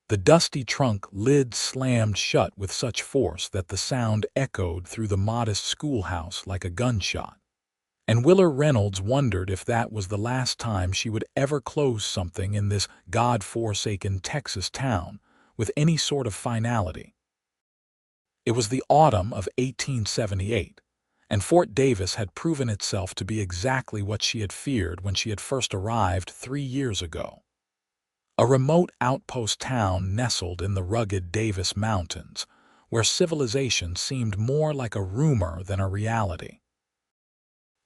The dusty trunk lid slammed shut with such force that the sound echoed through the modest schoolhouse like a gunshot. And Willa Reynolds wondered if that was the last time she would ever close something in this God-forsaken Texas town with any sort of finality. It was the autumn of 1878, and Fort Davis had proven itself to be exactly what she had feared when she had first arrived 3 years ago. A remote outpost town nestled in the rugged Davis Mountains, where civilization seemed more like a rumor than a reality.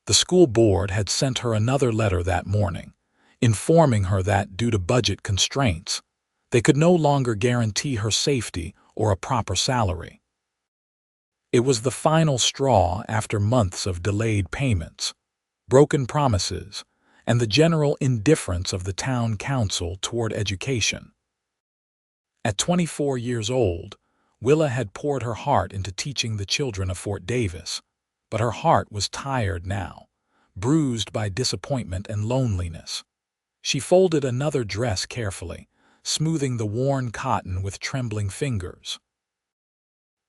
The school board had sent her another letter that morning, informing her that, due to budget constraints, they could no longer guarantee her safety or a proper salary. It was the final straw after months of delayed payments, broken promises, and the general indifference of the town council toward education. At 24 years old, Willa had poured her heart into teaching the children of Fort Davis, but her heart was tired now, bruised by disappointment and loneliness. She folded another dress carefully, smoothing the worn cotton with trembling fingers.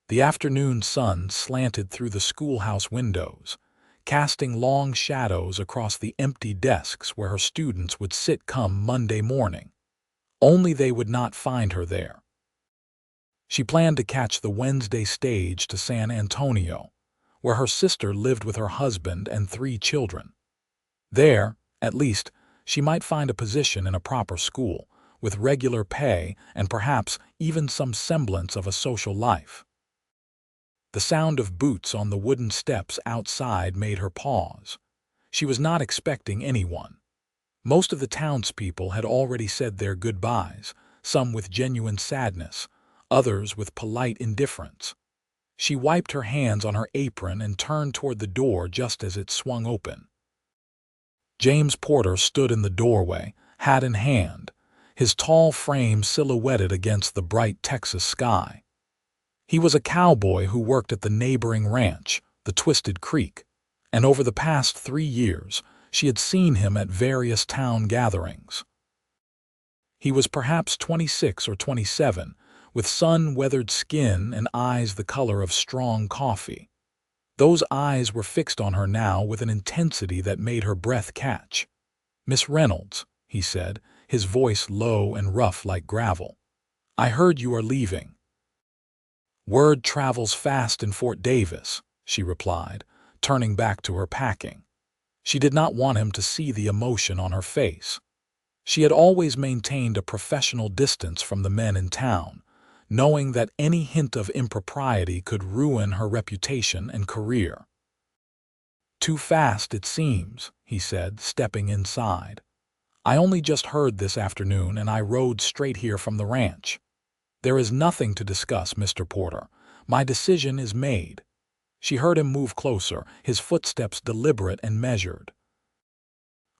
The afternoon sun slanted through the schoolhouse windows, casting long shadows across the empty desks where her students would sit come Monday morning. Only they would not find her there. She planned to catch the Wednesday stage to San Antonio, where her sister lived with her husband and 3 children. There, at least, she might find a position in a proper school, with regular pay and perhaps even some semblance of a social life. The sound of boots on the wooden steps outside made her pause. She was not expecting anyone. Most of the townspeople had already said their goodbyes, some with genuine sadness, others with polite indifference. She wiped her hands on her apron and turned toward the door just as it swung open. James Porter stood in the doorway, hat in hand, his tall frame silhouetted against the bright Texas sky. He was a cowboy who worked at the neighboring ranch, the Twisted Creek, and over the past 3 years she had seen him at various town gatherings. He was perhaps 26 or 27, with sun-weathered skin and eyes the color of strong coffee. Those eyes were fixed on her now with an intensity that made her breath catch. "Miss Reynolds," he said, his voice low and rough like gravel, "I heard you are leaving." "Word travels fast in Fort Davis," she replied, turning back to her packing. She did not want him to see the emotion on her face. She had always maintained a professional distance from the men in town, knowing that any hint of impropriety could ruin her reputation and career. "Too fast, it seems," he said, stepping inside. "I only just heard this afternoon and I rode straight here from the ranch. There is nothing to discuss, Mr. Porter. My decision is made." She heard him move closer, his footsteps deliberate and measured.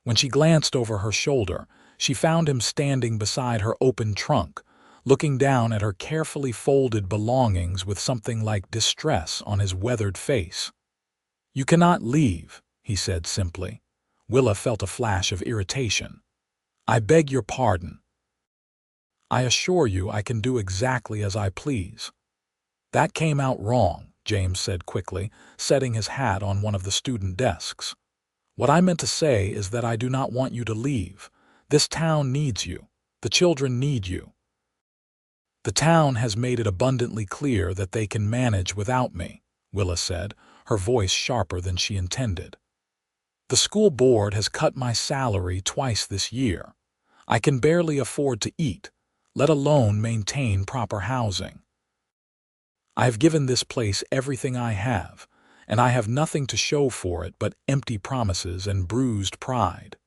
When she glanced over her shoulder, she found him standing beside her open trunk, looking down at her carefully folded belongings with something like distress on his weathered face. "You cannot leave," he said simply. Willa felt a flash of irritation. "I beg your pardon." "I assure you I can do exactly as I please." "That came out wrong," James said quickly, setting his hat on one of the student desks. "What I meant to say is that I do not want you to leave. This town needs you. The children need you." "The town has made it abundantly clear that they can manage without me," Willa said, her voice sharper than she intended. "The school board has cut my salary twice this year. I can barely afford to eat, let alone maintain proper housing. I have given this place everything I have, and I have nothing to show for it but empty promises and bruised pride."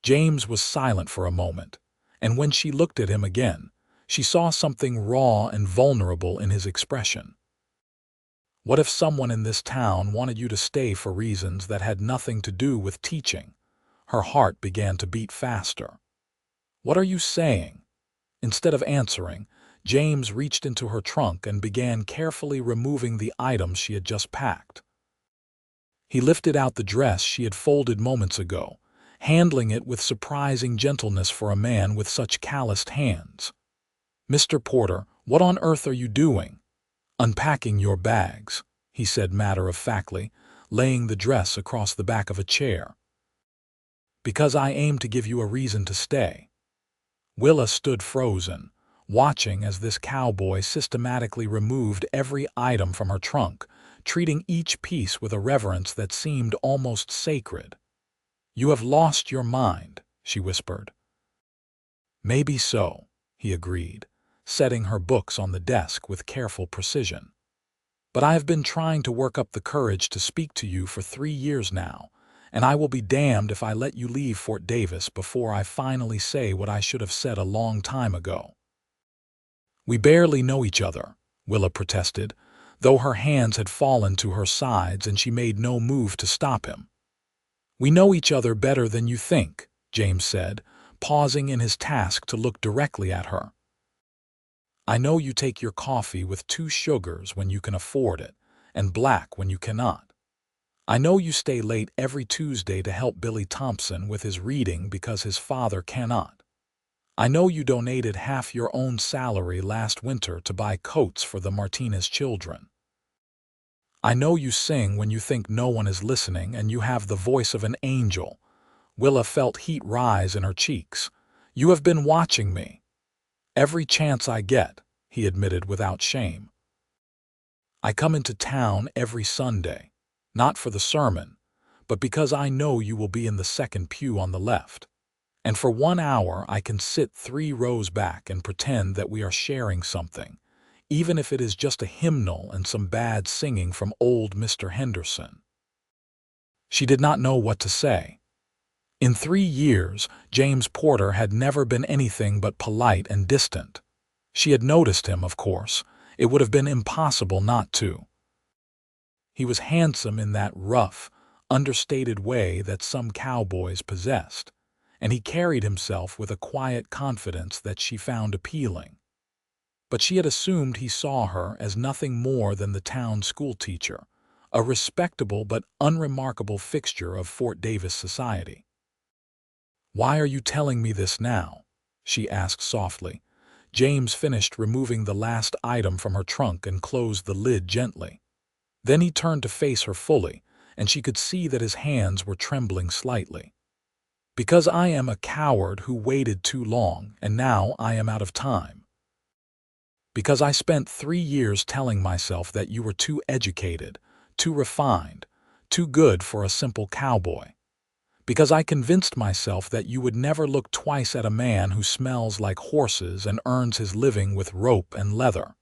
James was silent for a moment, and when she looked at him again, she saw something raw and vulnerable in his expression. "What if someone in this town wanted you to stay for reasons that had nothing to do with teaching?" Her heart began to beat faster. "What are you saying?" Instead of answering, James reached into her trunk and began carefully removing the items she had just packed. He lifted out the dress she had folded moments ago, handling it with surprising gentleness for a man with such calloused hands. "Mr. Porter, what on earth are you doing?" "Unpacking your bags," he said matter-of-factly, laying the dress across the back of a chair. "Because I aim to give you a reason to stay." Willa stood frozen, watching as this cowboy systematically removed every item from her trunk, treating each piece with a reverence that seemed almost sacred. "You have lost your mind," she whispered. "Maybe so," he agreed, setting her books on the desk with careful precision. "But I have been trying to work up the courage to speak to you for 3 years now, and I will be damned if I let you leave Fort Davis before I finally say what I should have said a long time ago." "We barely know each other," Willa protested, though her hands had fallen to her sides and she made no move to stop him. "We know each other better than you think," James said, pausing in his task to look directly at her. "I know you take your coffee with 2 sugars when you can afford it, and black when you cannot. I know you stay late every Tuesday to help Billy Thompson with his reading because his father cannot. I know you donated half your own salary last winter to buy coats for the Martinez children. I know you sing when you think no one is listening and you have the voice of an angel." Willa felt heat rise in her cheeks. "You have been watching me." "Every chance I get," he admitted without shame. "I come into town every Sunday, not for the sermon, but because I know you will be in the second pew on the left. And for 1 hour I can sit 3 rows back and pretend that we are sharing something, even if it is just a hymnal and some bad singing from old Mr. Henderson." She did not know what to say. In 3 years, James Porter had never been anything but polite and distant. She had noticed him, of course. It would have been impossible not to. He was handsome in that rough, understated way that some cowboys possessed, and he carried himself with a quiet confidence that she found appealing. But she had assumed he saw her as nothing more than the town schoolteacher, a respectable but unremarkable fixture of Fort Davis society. "Why are you telling me this now?" she asked softly. James finished removing the last item from her trunk and closed the lid gently. Then he turned to face her fully, and she could see that his hands were trembling slightly. "Because I am a coward who waited too long, and now I am out of time. Because I spent 3 years telling myself that you were too educated, too refined, too good for a simple cowboy. Because I convinced myself that you would never look twice at a man who smells like horses and earns his living with rope and leather."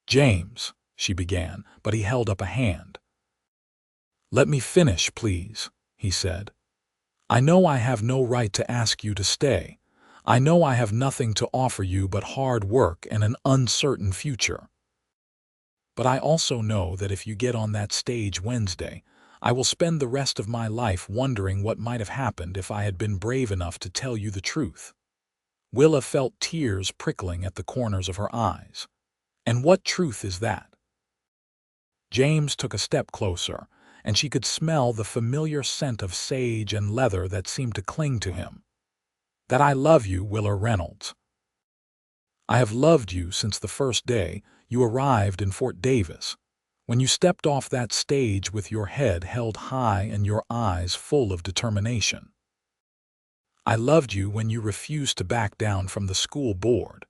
"James," she began, but he held up a hand. "Let me finish, please," he said. "I know I have no right to ask you to stay. I know I have nothing to offer you but hard work and an uncertain future. But I also know that if you get on that stage Wednesday, I will spend the rest of my life wondering what might have happened if I had been brave enough to tell you the truth." Willa felt tears prickling at the corners of her eyes. "And what truth is that?" James took a step closer, and she could smell the familiar scent of sage and leather that seemed to cling to him. "That I love you, Willa Reynolds. I have loved you since the first day you arrived in Fort Davis, when you stepped off that stage with your head held high and your eyes full of determination. I loved you when you refused to back down from the school board,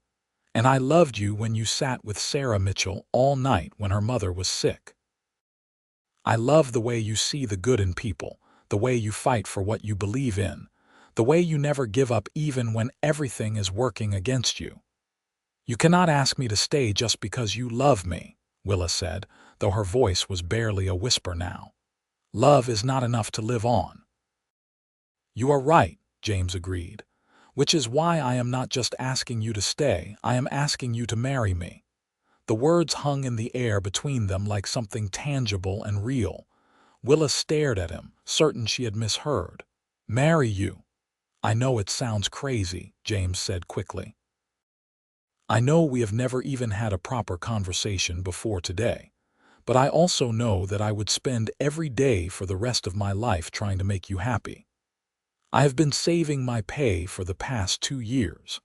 and I loved you when you sat with Sarah Mitchell all night when her mother was sick. I love the way you see the good in people, the way you fight for what you believe in, the way you never give up even when everything is working against you. You cannot ask me to stay just because you love me," Willa said, though her voice was barely a whisper now. "Love is not enough to live on." "You are right," James agreed, "which is why I am not just asking you to stay, I am asking you to marry me." The words hung in the air between them like something tangible and real. Willa stared at him, certain she had misheard. "Marry you." "I know it sounds crazy," James said quickly. "I know we have never even had a proper conversation before today, but I also know that I would spend every day for the rest of my life trying to make you happy. I have been saving my pay for the past 2 years.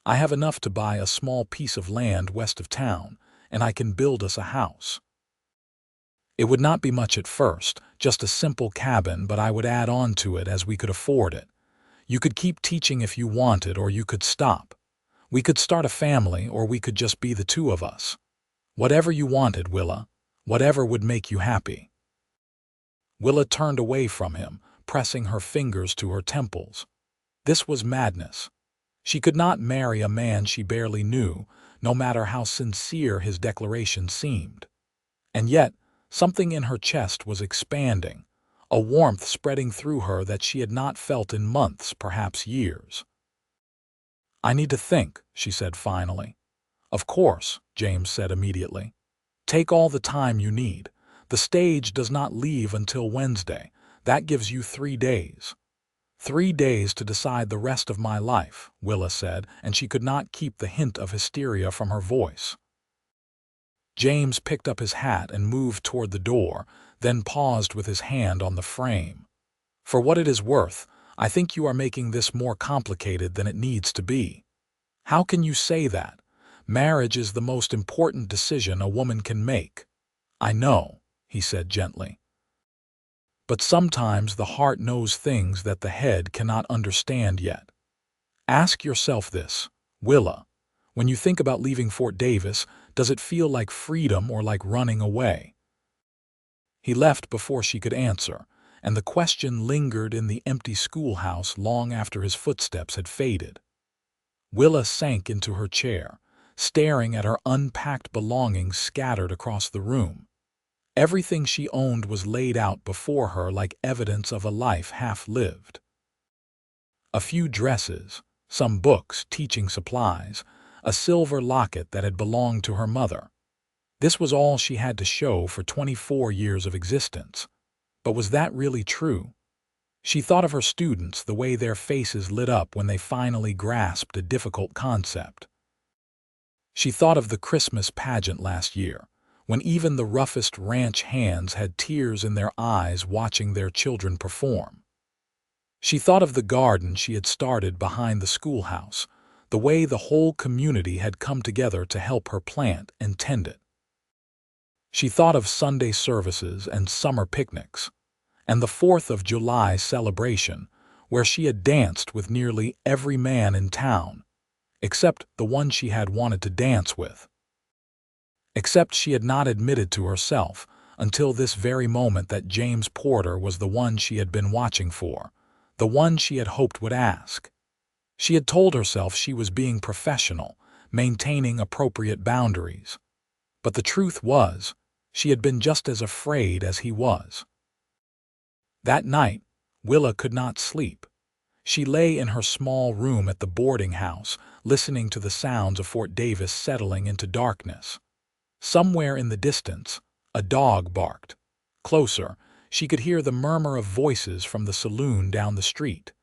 I have enough to buy a small piece of land west of town, and I can build us a house. It would not be much at first, just a simple cabin, but I would add on to it as we could afford it. You could keep teaching if you wanted, or you could stop. We could start a family, or we could just be the two of us. Whatever you wanted, Willa. Whatever would make you happy. Willa turned away from him, pressing her fingers to her temples. This was madness. She could not marry a man she barely knew, no matter how sincere his declaration seemed. And yet, something in her chest was expanding, a warmth spreading through her that she had not felt in months, perhaps years. "I need to think," she said finally. "Of course," James said immediately. "Take all the time you need. The stage does not leave until Wednesday. That gives you 3 days. 3 days to decide the rest of my life," Willa said, and she could not keep the hint of hysteria from her voice. James picked up his hat and moved toward the door, then paused with his hand on the frame. "For what it is worth, I think you are making this more complicated than it needs to be. How can you say that? Marriage is the most important decision a woman can make." "I know," he said gently. "But sometimes the heart knows things that the head cannot understand yet. Ask yourself this, Willa. When you think about leaving Fort Davis, does it feel like freedom or like running away?" He left before she could answer, and the question lingered in the empty schoolhouse long after his footsteps had faded. Willa sank into her chair, staring at her unpacked belongings scattered across the room. Everything she owned was laid out before her like evidence of a life half-lived. A few dresses, some books, teaching supplies, a silver locket that had belonged to her mother. This was all she had to show for 24 years of existence. But was that really true? She thought of her students, the way their faces lit up when they finally grasped a difficult concept. She thought of the Christmas pageant last year, when even the roughest ranch hands had tears in their eyes watching their children perform. She thought of the garden she had started behind the schoolhouse, the way the whole community had come together to help her plant and tend it. She thought of Sunday services and summer picnics, and the 4th of July celebration, where she had danced with nearly every man in town, except the one she had wanted to dance with. Except she had not admitted to herself, until this very moment, that James Porter was the one she had been watching for, the one she had hoped would ask. She had told herself she was being professional, maintaining appropriate boundaries. But the truth was, she had been just as afraid as he was. That night, Willa could not sleep. She lay in her small room at the boarding house, listening to the sounds of Fort Davis settling into darkness. Somewhere in the distance, a dog barked. Closer, she could hear the murmur of voices from the saloon down the street.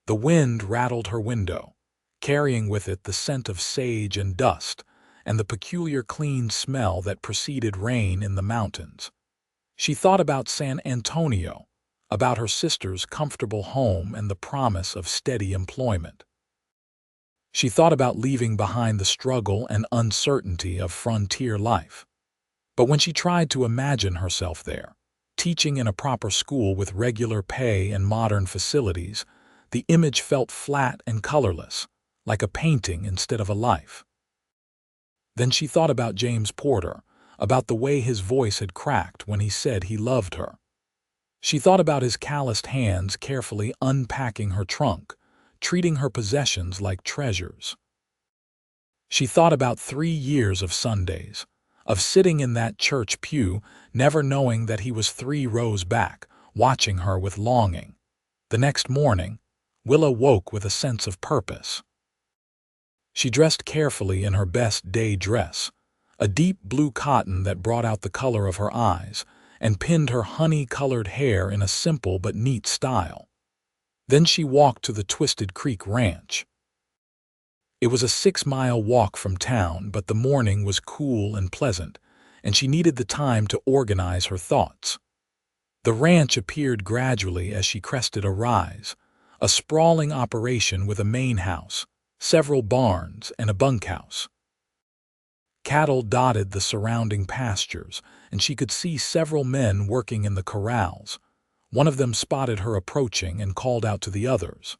The wind rattled her window, carrying with it the scent of sage and dust, and the peculiar clean smell that preceded rain in the mountains. She thought about San Antonio, about her sister's comfortable home and the promise of steady employment. She thought about leaving behind the struggle and uncertainty of frontier life. But when she tried to imagine herself there, teaching in a proper school with regular pay and modern facilities, the image felt flat and colorless, like a painting instead of a life. Then she thought about James Porter, about the way his voice had cracked when he said he loved her. She thought about his calloused hands carefully unpacking her trunk, treating her possessions like treasures. She thought about 3 years of Sundays, of sitting in that church pew, never knowing that he was 3 rows back, watching her with longing. The next morning, Willa woke with a sense of purpose. She dressed carefully in her best day dress, a deep blue cotton that brought out the color of her eyes, and pinned her honey-colored hair in a simple but neat style. Then she walked to the Twisted Creek Ranch. It was a 6-mile walk from town, but the morning was cool and pleasant, and she needed the time to organize her thoughts. The ranch appeared gradually as she crested a rise, a sprawling operation with a main house, several barns, and a bunkhouse. Cattle dotted the surrounding pastures, and she could see several men working in the corrals. One of them spotted her approaching and called out to the others.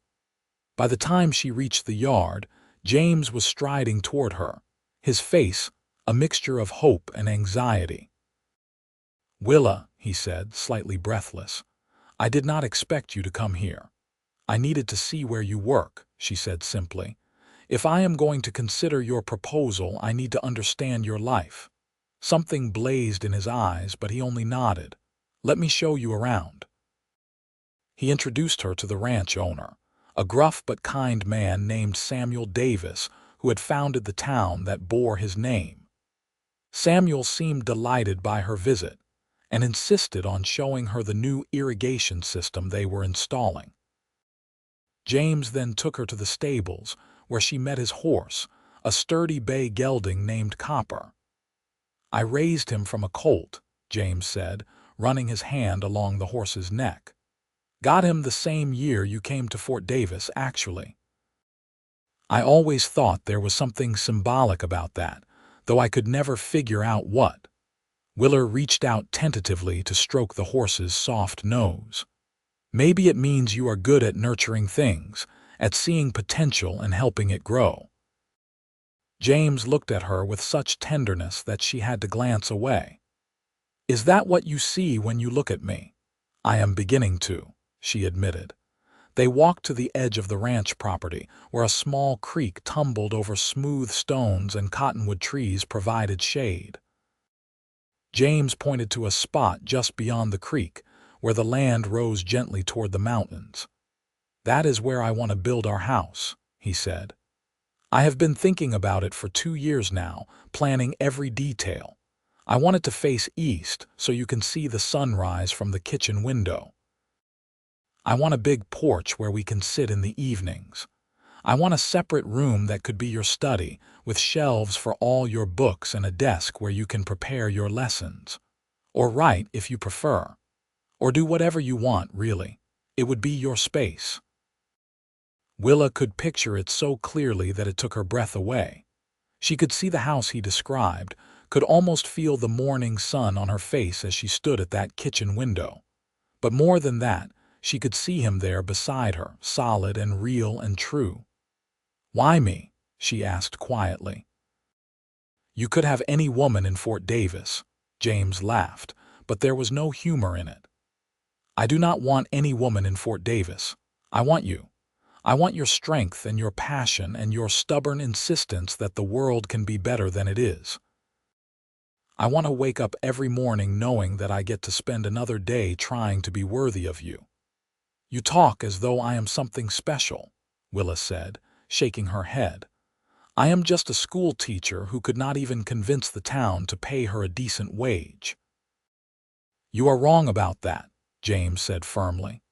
By the time she reached the yard, James was striding toward her, his face a mixture of hope and anxiety. "Willa," he said, slightly breathless, "I did not expect you to come here." "I needed to see where you work," she said simply. "If I am going to consider your proposal, I need to understand your life." Something blazed in his eyes, but he only nodded. "Let me show you around." He introduced her to the ranch owner, a gruff but kind man named Samuel Davis, who had founded the town that bore his name. Samuel seemed delighted by her visit and insisted on showing her the new irrigation system they were installing. James then took her to the stables, where she met his horse, a sturdy bay gelding named Copper. "I raised him from a colt," James said, running his hand along the horse's neck. "Got him the same year you came to Fort Davis, actually." I always thought there was something symbolic about that, though I could never figure out what. Willa reached out tentatively to stroke the horse's soft nose. "Maybe it means you are good at nurturing things, at seeing potential and helping it grow." James looked at her with such tenderness that she had to glance away. "Is that what you see when you look at me?" "I am beginning to," she admitted. They walked to the edge of the ranch property, where a small creek tumbled over smooth stones and cottonwood trees provided shade. James pointed to a spot just beyond the creek, where the land rose gently toward the mountains. "That is where I want to build our house," he said. "I have been thinking about it for 2 years now, planning every detail. I want it to face east so you can see the sunrise from the kitchen window. I want a big porch where we can sit in the evenings. I want a separate room that could be your study, with shelves for all your books and a desk where you can prepare your lessons. Or write if you prefer. Or do whatever you want, really. It would be your space." Willa could picture it so clearly that it took her breath away. She could see the house he described, could almost feel the morning sun on her face as she stood at that kitchen window. But more than that, she could see him there beside her, solid and real and true. "Why me?" she asked quietly. "You could have any woman in Fort Davis," James laughed, but there was no humor in it. "I do not want any woman in Fort Davis. I want you. I want your strength and your passion and your stubborn insistence that the world can be better than it is. I want to wake up every morning knowing that I get to spend another day trying to be worthy of you." "You talk as though I am something special," Willa said, shaking her head. "I am just a school teacher who could not even convince the town to pay her a decent wage." "You are wrong about that," James said firmly.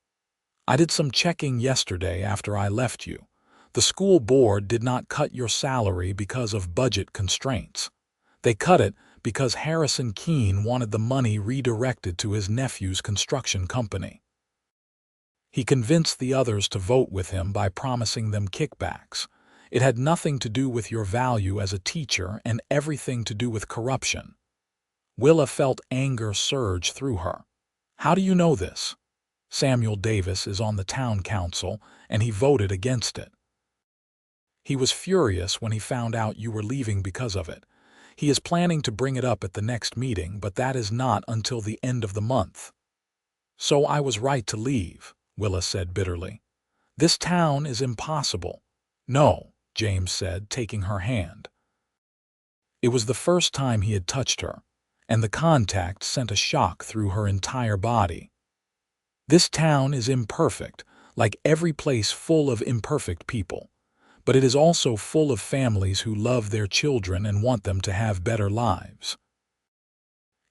"I did some checking yesterday after I left you. The school board did not cut your salary because of budget constraints. They cut it because Harrison Keene wanted the money redirected to his nephew's construction company. He convinced the others to vote with him by promising them kickbacks. It had nothing to do with your value as a teacher and everything to do with corruption." Willa felt anger surge through her. "How do you know this?" "Samuel Davis is on the town council, and he voted against it. He was furious when he found out you were leaving because of it. He is planning to bring it up at the next meeting, but that is not until the end of the month." "So I was right to leave," Willa said bitterly. "This town is impossible." "No," James said, taking her hand. It was the first time he had touched her, and the contact sent a shock through her entire body. "This town is imperfect, like every place full of imperfect people. But it is also full of families who love their children and want them to have better lives.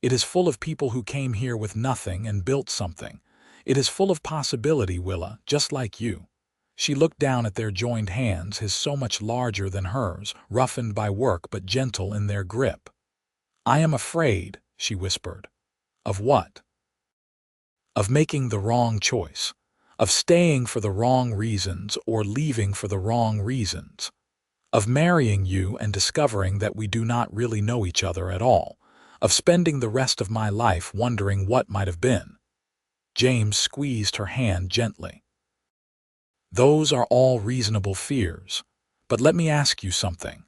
It is full of people who came here with nothing and built something. It is full of possibility, Willa, just like you." She looked down at their joined hands, his so much larger than hers, roughened by work but gentle in their grip. "I am afraid," she whispered. "Of what?" "Of making the wrong choice. Of staying for the wrong reasons or leaving for the wrong reasons." of marrying you and discovering that we do not really know each other at all, of spending the rest of my life wondering what might have been. James squeezed her hand gently. Those are all reasonable fears. But let me ask you something.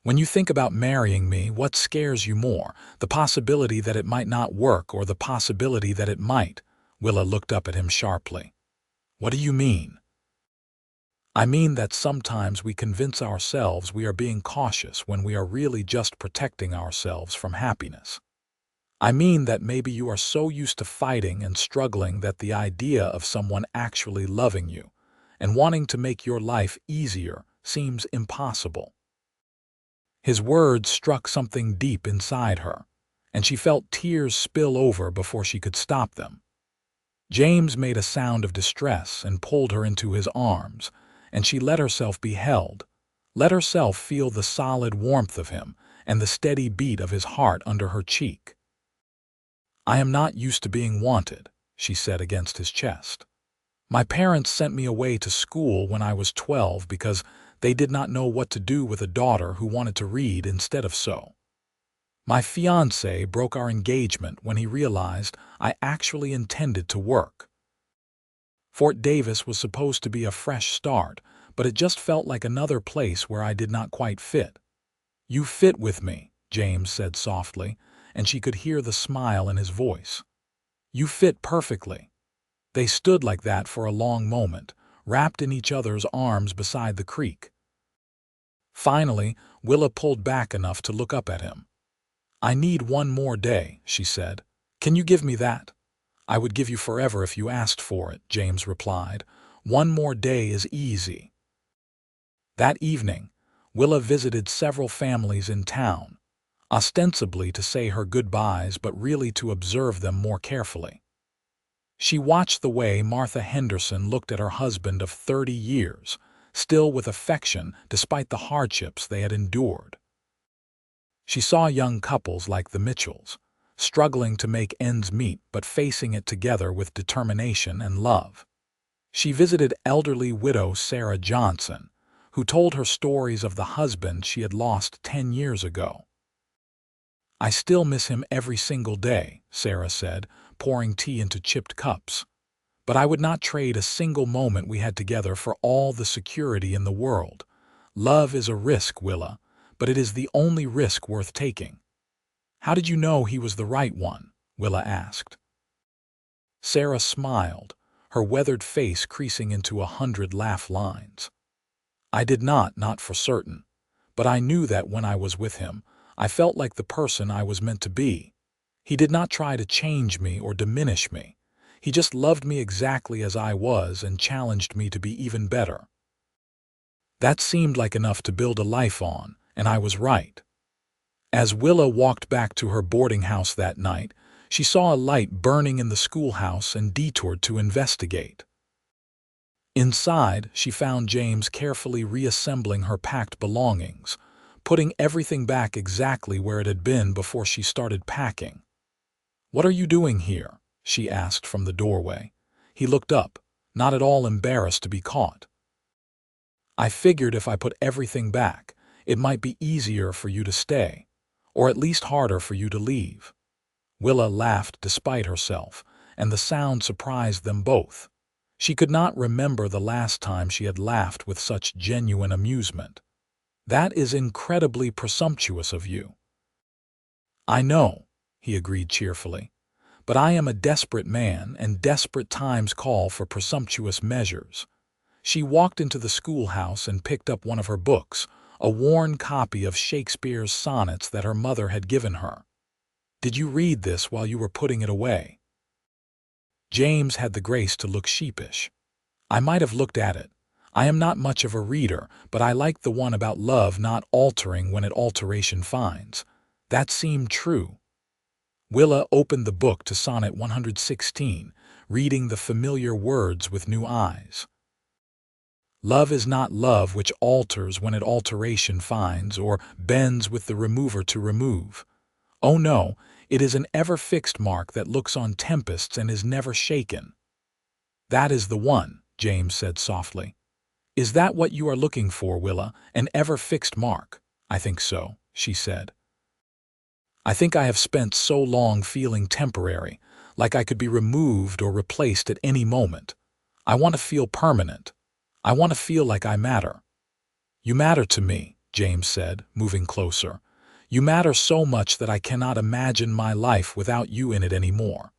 When you think about marrying me, what scares you more, the possibility that it might not work or the possibility that it might? Willa looked up at him sharply. What do you mean? I mean that sometimes we convince ourselves we are being cautious when we are really just protecting ourselves from happiness. I mean that maybe you are so used to fighting and struggling that the idea of someone actually loving you and wanting to make your life easier seems impossible. His words struck something deep inside her, and she felt tears spill over before she could stop them. James made a sound of distress and pulled her into his arms, and she let herself be held, let herself feel the solid warmth of him and the steady beat of his heart under her cheek. I am not used to being wanted, she said against his chest. My parents sent me away to school when I was 12 because they did not know what to do with a daughter who wanted to read instead of sew. My fiancé broke our engagement when he realized I actually intended to work. Fort Davis was supposed to be a fresh start, but it just felt like another place where I did not quite fit. You fit with me, James said softly, and she could hear the smile in his voice. You fit perfectly. They stood like that for a long moment, wrapped in each other's arms beside the creek. Finally, Willa pulled back enough to look up at him. I need one more day, she said. Can you give me that? I would give you forever if you asked for it, James replied. One more day is easy. That evening, Willa visited several families in town, ostensibly to say her goodbyes but really to observe them more carefully. She watched the way Martha Henderson looked at her husband of 30 years, still with affection despite the hardships they had endured. She saw young couples like the Mitchells, struggling to make ends meet but facing it together with determination and love. She visited elderly widow Sarah Johnson, who told her stories of the husband she had lost 10 years ago. I still miss him every single day, Sarah said, pouring tea into chipped cups. But I would not trade a single moment we had together for all the security in the world. Love is a risk, Willa, but it is the only risk worth taking. How did you know he was the right one? Willa asked. Sarah smiled, her weathered face creasing into 100 laugh lines. I did not for certain, but I knew that when I was with him, I felt like the person I was meant to be. He did not try to change me or diminish me. He just loved me exactly as I was and challenged me to be even better. That seemed like enough to build a life on, and I was right. As Willa walked back to her boarding house that night, she saw a light burning in the schoolhouse and detoured to investigate. Inside, she found James carefully reassembling her packed belongings, putting everything back exactly where it had been before she started packing. "What are you doing here?" she asked from the doorway. He looked up, not at all embarrassed to be caught. "I figured if I put everything back, it might be easier for you to stay, or at least harder for you to leave." Willa laughed despite herself, and the sound surprised them both. She could not remember the last time she had laughed with such genuine amusement. "That is incredibly presumptuous of you." "I know," he agreed cheerfully, "but I am a desperate man, and desperate times call for presumptuous measures." She walked into the schoolhouse and picked up one of her books, a worn copy of Shakespeare's sonnets that her mother had given her. "Did you read this while you were putting it away?" James had the grace to look sheepish. "I might have looked at it. I am not much of a reader, but I liked the one about love not altering when it alteration finds. That seemed true." Willa opened the book to Sonnet 116, reading the familiar words with new eyes. "Love is not love which alters when it alteration finds, or bends with the remover to remove. Oh no, it is an ever-fixed mark that looks on tempests and is never shaken." "That is the one," James said softly. Is that what you are looking for, Willa? An ever-fixed mark? I think so, she said. I think I have spent so long feeling temporary, like I could be removed or replaced at any moment. I want to feel permanent. I want to feel like I matter. You matter to me, James said, moving closer. You matter so much that I cannot imagine my life without you in it anymore.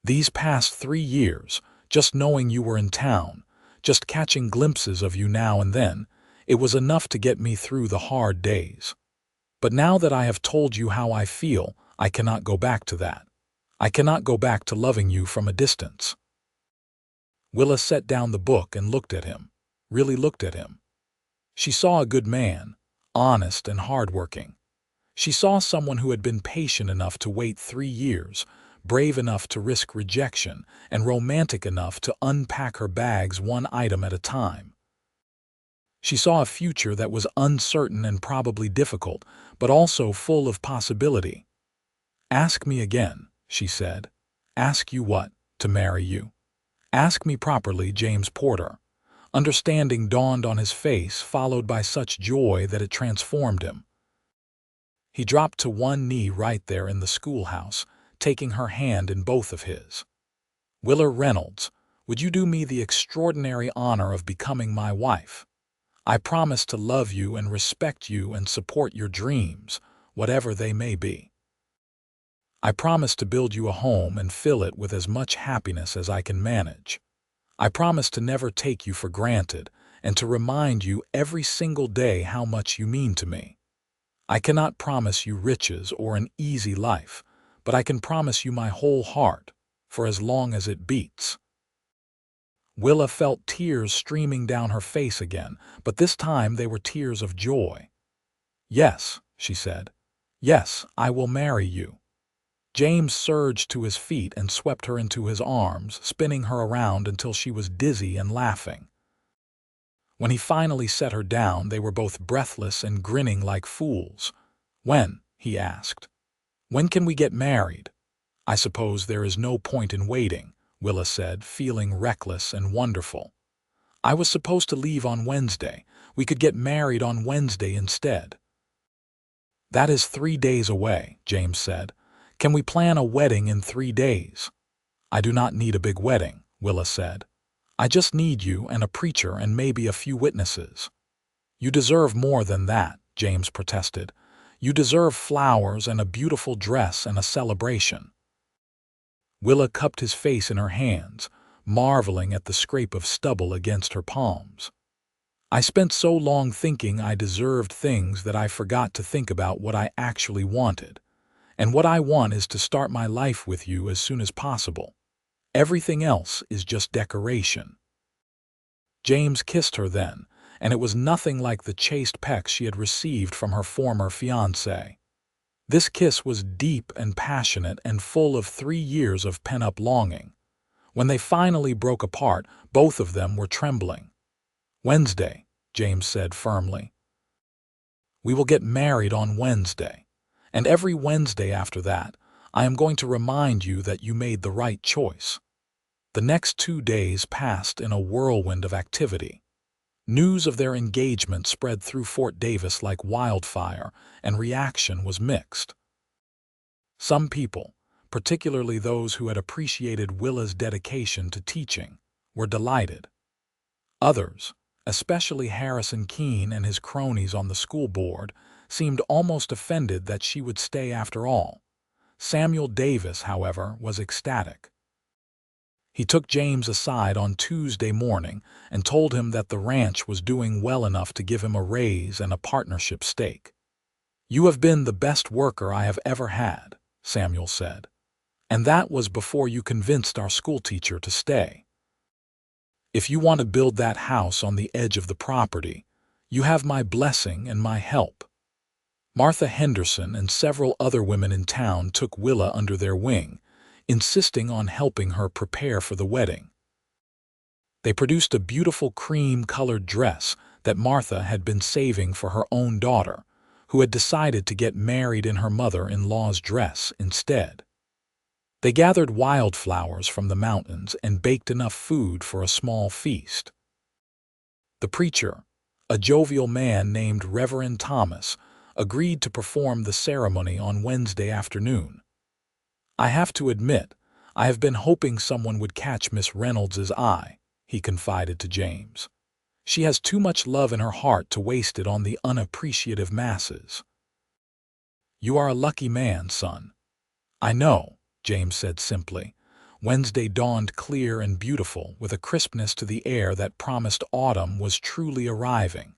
These past 3 years, just knowing you were in town, just catching glimpses of you now and then, it was enough to get me through the hard days. But now that I have told you how I feel, I cannot go back to that. I cannot go back to loving you from a distance. Willa set down the book and looked at him, really looked at him. She saw a good man, honest and hardworking. She saw someone who had been patient enough to wait 3 years, brave enough to risk rejection, and romantic enough to unpack her bags one item at a time. She saw a future that was uncertain and probably difficult, but also full of possibility. Ask me again, she said. Ask you what? To marry you. Ask me properly, James Porter. Understanding dawned on his face, followed by such joy that it transformed him. He dropped to one knee right there in the schoolhouse, taking her hand in both of his. Willa Reynolds, would you do me the extraordinary honor of becoming my wife? I promise to love you and respect you and support your dreams, whatever they may be. I promise to build you a home and fill it with as much happiness as I can manage. I promise to never take you for granted and to remind you every single day how much you mean to me. I cannot promise you riches or an easy life, but I can promise you my whole heart, for as long as it beats. Willa felt tears streaming down her face again, but this time they were tears of joy. Yes, she said. Yes, I will marry you. James surged to his feet and swept her into his arms, spinning her around until she was dizzy and laughing. When he finally set her down, they were both breathless and grinning like fools. When? He asked. When can we get married? I suppose there is no point in waiting, Willa said, feeling reckless and wonderful. I was supposed to leave on Wednesday. We could get married on Wednesday instead. That is 3 days away, James said. Can we plan a wedding in 3 days? I do not need a big wedding, Willa said. I just need you and a preacher and maybe a few witnesses. You deserve more than that, James protested. You deserve flowers and a beautiful dress and a celebration. Willa cupped his face in her hands, marveling at the scrape of stubble against her palms. I spent so long thinking I deserved things that I forgot to think about what I actually wanted. And what I want is to start my life with you as soon as possible. Everything else is just decoration. James kissed her then, and it was nothing like the chaste pecks she had received from her former fiancé. This kiss was deep and passionate and full of 3 years of pent-up longing. When they finally broke apart, both of them were trembling. Wednesday, James said firmly. We will get married on Wednesday, and every Wednesday after that, I am going to remind you that you made the right choice. The next 2 days passed in a whirlwind of activity. News of their engagement spread through Fort Davis like wildfire, and reaction was mixed. Some people, particularly those who had appreciated Willa's dedication to teaching, were delighted. Others, especially Harrison Keene and his cronies on the school board, seemed almost offended that she would stay after all. Samuel Davis, however, was ecstatic. He took James aside on Tuesday morning and told him that the ranch was doing well enough to give him a raise and a partnership stake. You have been the best worker I have ever had, Samuel said. And that was before you convinced our schoolteacher to stay. If you want to build that house on the edge of the property, you have my blessing and my help. Martha Henderson and several other women in town took Willa under their wing, insisting on helping her prepare for the wedding. They produced a beautiful cream-colored dress that Martha had been saving for her own daughter, who had decided to get married in her mother-in-law's dress instead. They gathered wildflowers from the mountains and baked enough food for a small feast. The preacher, a jovial man named Reverend Thomas, agreed to perform the ceremony on Wednesday afternoon. "I have to admit, I have been hoping someone would catch Miss Reynolds's eye," he confided to James. "She has too much love in her heart to waste it on the unappreciative masses." "You are a lucky man, son." "I know," James said simply. Wednesday dawned clear and beautiful, with a crispness to the air that promised autumn was truly arriving.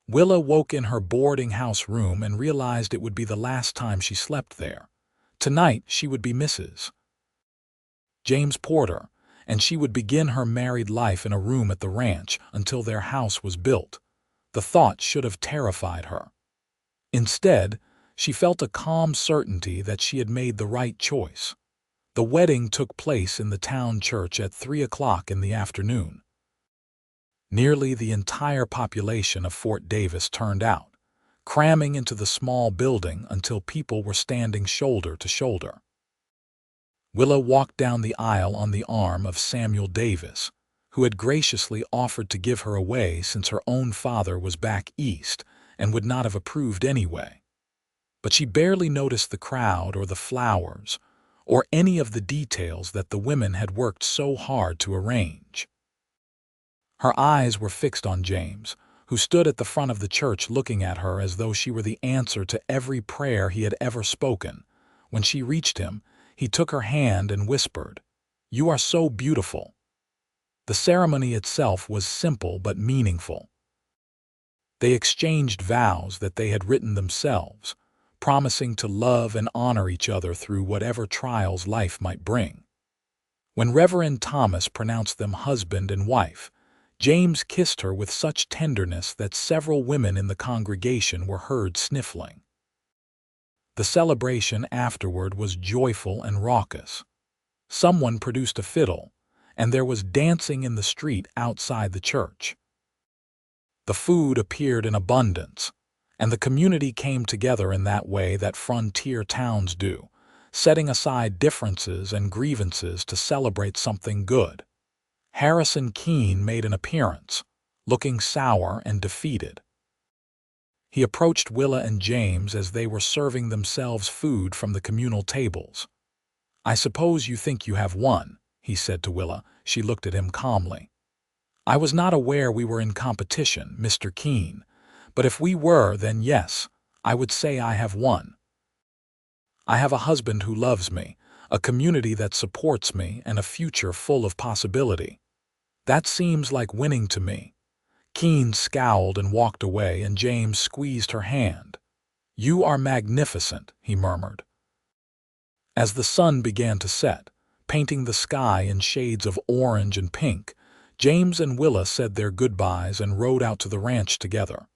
Willa woke in her boarding house room and realized it would be the last time she slept there. Tonight she would be Mrs. James Porter, and she would begin her married life in a room at the ranch until their house was built. The thought should have terrified her. Instead, she felt a calm certainty that she had made the right choice. The wedding took place in the town church at 3 o'clock in the afternoon. Nearly the entire population of Fort Davis turned out, cramming into the small building until people were standing shoulder to shoulder. Willa walked down the aisle on the arm of Samuel Davis, who had graciously offered to give her away since her own father was back east and would not have approved anyway. But she barely noticed the crowd or the flowers or any of the details that the women had worked so hard to arrange. Her eyes were fixed on James, who stood at the front of the church looking at her as though she were the answer to every prayer he had ever spoken. When she reached him, he took her hand and whispered, "You are so beautiful." The ceremony itself was simple but meaningful. They exchanged vows that they had written themselves, promising to love and honor each other through whatever trials life might bring. When Reverend Thomas pronounced them husband and wife, James kissed her with such tenderness that several women in the congregation were heard sniffling. The celebration afterward was joyful and raucous. Someone produced a fiddle, and there was dancing in the street outside the church. The food appeared in abundance, and the community came together in that way that frontier towns do, setting aside differences and grievances to celebrate something good. Harrison Keene made an appearance, looking sour and defeated. He approached Willa and James as they were serving themselves food from the communal tables. "I suppose you think you have won," he said to Willa. She looked at him calmly. "I was not aware we were in competition, Mr. Keene, but if we were, then yes, I would say I have won. I have a husband who loves me, a community that supports me, and a future full of possibility. That seems like winning to me." Keene scowled and walked away, and James squeezed her hand. "You are magnificent," he murmured. As the sun began to set, painting the sky in shades of orange and pink, James and Willa said their goodbyes and rode out to the ranch together.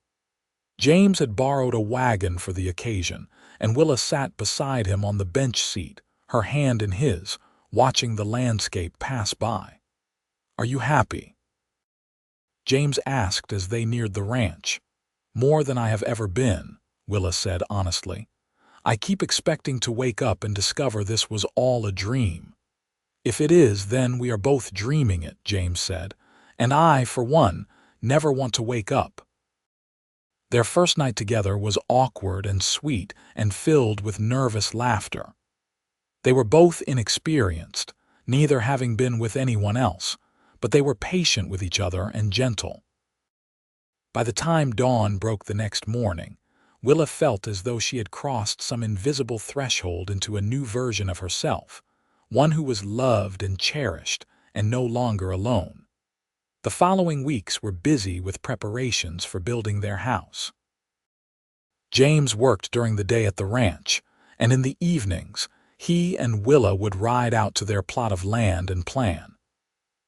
James had borrowed a wagon for the occasion, and Willa sat beside him on the bench seat, her hand in his, watching the landscape pass by. "Are you happy?" James asked as they neared the ranch. "More than I have ever been," Willa said honestly. "I keep expecting to wake up and discover this was all a dream." "If it is, then we are both dreaming it," James said, "and I, for one, never want to wake up." Their first night together was awkward and sweet and filled with nervous laughter. They were both inexperienced, neither having been with anyone else, but they were patient with each other and gentle. By the time dawn broke the next morning, Willa felt as though she had crossed some invisible threshold into a new version of herself, one who was loved and cherished and no longer alone. The following weeks were busy with preparations for building their house. James worked during the day at the ranch, and in the evenings, he and Willa would ride out to their plot of land and plan.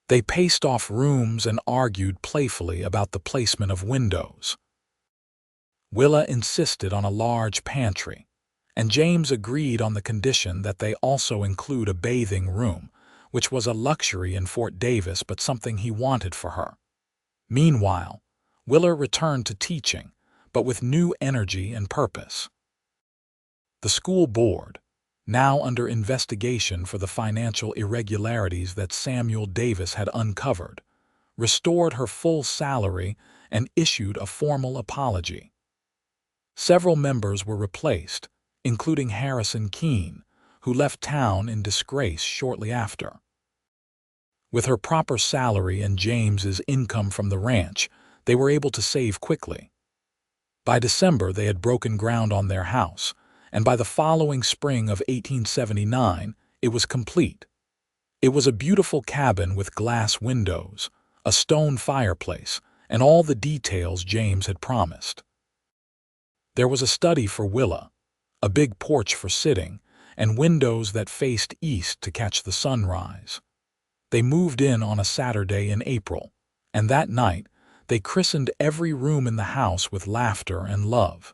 They paced off rooms and argued playfully about the placement of windows. Willa insisted on a large pantry, and James agreed on the condition that they also include a bathing room, which was a luxury in Fort Davis but something he wanted for her. Meanwhile, Willa returned to teaching, but with new energy and purpose. The school board, now under investigation for the financial irregularities that Samuel Davis had uncovered, restored her full salary, and issued a formal apology. Several members were replaced, including Harrison Keene, who left town in disgrace shortly after. With her proper salary and James's income from the ranch, they were able to save quickly. By December, they had broken ground on their house, and by the following spring of 1879, it was complete. It was a beautiful cabin with glass windows, a stone fireplace, and all the details James had promised. There was a study for Willa, a big porch for sitting, and windows that faced east to catch the sunrise. They moved in on a Saturday in April, and that night they christened every room in the house with laughter and love.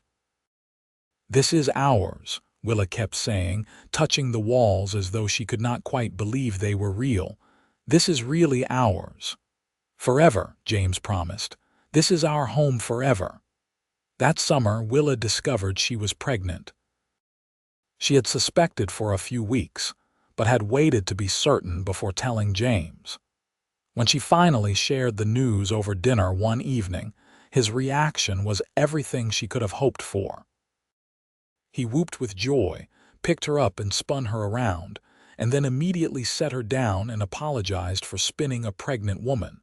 "This is ours," Willa kept saying, touching the walls as though she could not quite believe they were real. "This is really ours." "Forever," James promised. "This is our home forever." That summer, Willa discovered she was pregnant. She had suspected for a few weeks, but had waited to be certain before telling James. When she finally shared the news over dinner one evening, his reaction was everything she could have hoped for. He whooped with joy, picked her up and spun her around, and then immediately set her down and apologized for spinning a pregnant woman.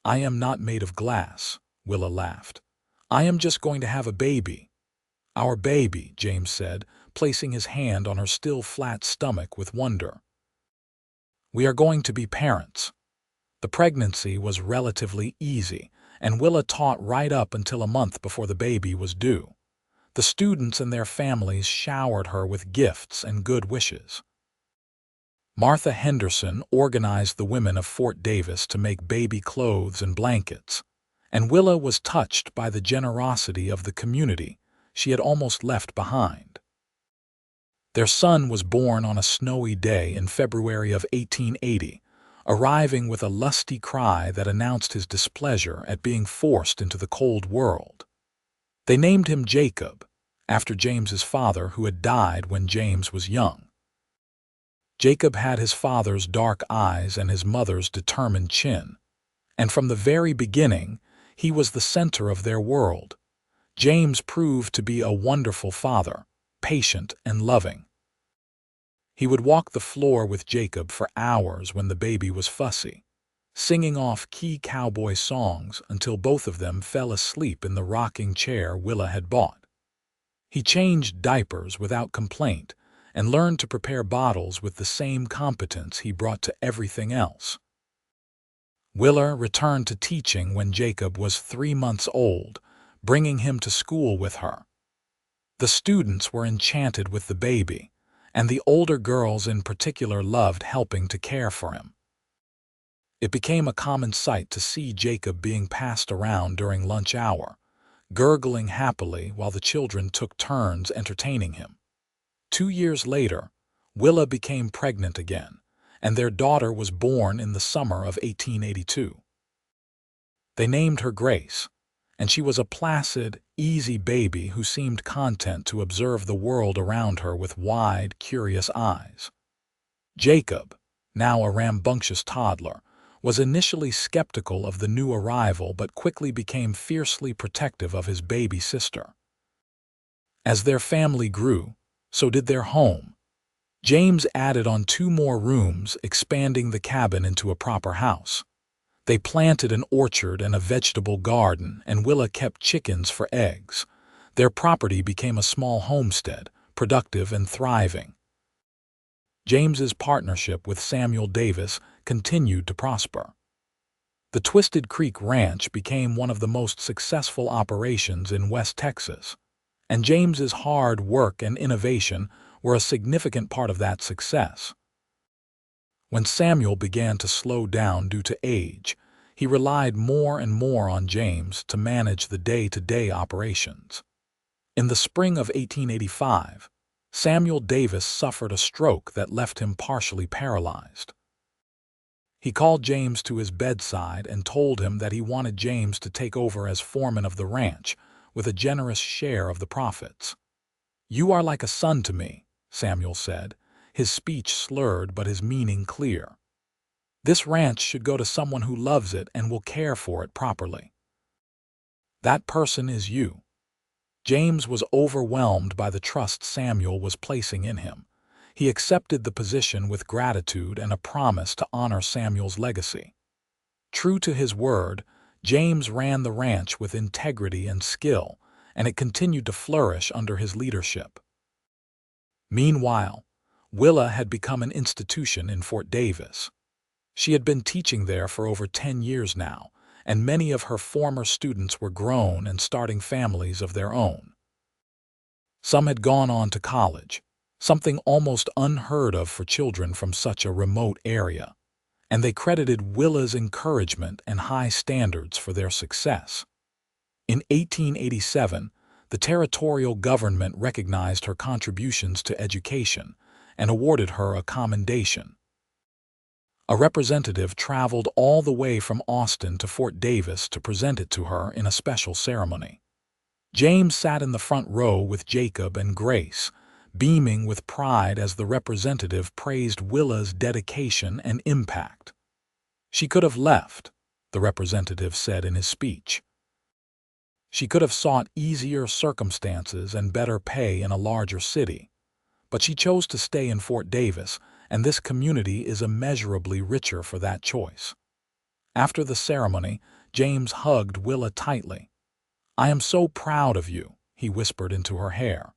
"I am not made of glass," Willa laughed. "I am just going to have a baby." "Our baby," James said, placing his hand on her still flat stomach with wonder. "We are going to be parents." The pregnancy was relatively easy, and Willa taught right up until a month before the baby was due. The students and their families showered her with gifts and good wishes. Martha Henderson organized the women of Fort Davis to make baby clothes and blankets, and Willa was touched by the generosity of the community she had almost left behind. Their son was born on a snowy day in February of 1880, arriving with a lusty cry that announced his displeasure at being forced into the cold world. They named him Jacob, after James's father who had died when James was young. Jacob had his father's dark eyes and his mother's determined chin, and from the very beginning, he was the center of their world. James proved to be a wonderful father, patient and loving. He would walk the floor with Jacob for hours when the baby was fussy, singing off key cowboy songs until both of them fell asleep in the rocking chair Willa had bought. He changed diapers without complaint and learned to prepare bottles with the same competence he brought to everything else. Willa returned to teaching when Jacob was 3 months old, bringing him to school with her. The students were enchanted with the baby, and the older girls in particular loved helping to care for him. It became a common sight to see Jacob being passed around during lunch hour, gurgling happily while the children took turns entertaining him. 2 years later, Willa became pregnant again, and their daughter was born in the summer of 1882. They named her Grace, and she was a placid, easy baby who seemed content to observe the world around her with wide, curious eyes. Jacob, now a rambunctious toddler, was initially skeptical of the new arrival but quickly became fiercely protective of his baby sister. As their family grew, so did their home. James added on 2 more rooms, expanding the cabin into a proper house. They planted an orchard and a vegetable garden, and Willa kept chickens for eggs. Their property became a small homestead, productive and thriving. James's partnership with Samuel Davis continued to prosper. The Twisted Creek Ranch became one of the most successful operations in West Texas, and James's hard work and innovation were a significant part of that success. When Samuel began to slow down due to age, he relied more and more on James to manage the day-to-day operations. In the spring of 1885, Samuel Davis suffered a stroke that left him partially paralyzed. He called James to his bedside and told him that he wanted James to take over as foreman of the ranch, with a generous share of the profits. "You are like a son to me," Samuel said, his speech slurred but his meaning clear. This ranch should go to someone who loves it and will care for it properly. That person is you." James was overwhelmed by the trust Samuel was placing in him. He accepted the position with gratitude and a promise to honor Samuel's legacy. True to his word, James ran the ranch with integrity and skill, and it continued to flourish under his leadership. Meanwhile, Willa had become an institution in Fort Davis. She had been teaching there for over 10 years now, and many of her former students were grown and starting families of their own. Some had gone on to college, something almost unheard of for children from such a remote area, and they credited Willa's encouragement and high standards for their success. In 1887, the territorial government recognized her contributions to education and awarded her a commendation. A representative traveled all the way from Austin to Fort Davis to present it to her in a special ceremony. James sat in the front row with Jacob and Grace, beaming with pride as the representative praised Willa's dedication and impact. "She could have left," the representative said in his speech. "She could have sought easier circumstances and better pay in a larger city, but she chose to stay in Fort Davis, and this community is immeasurably richer for that choice." After the ceremony, James hugged Willa tightly. "I am so proud of you," he whispered into her hair.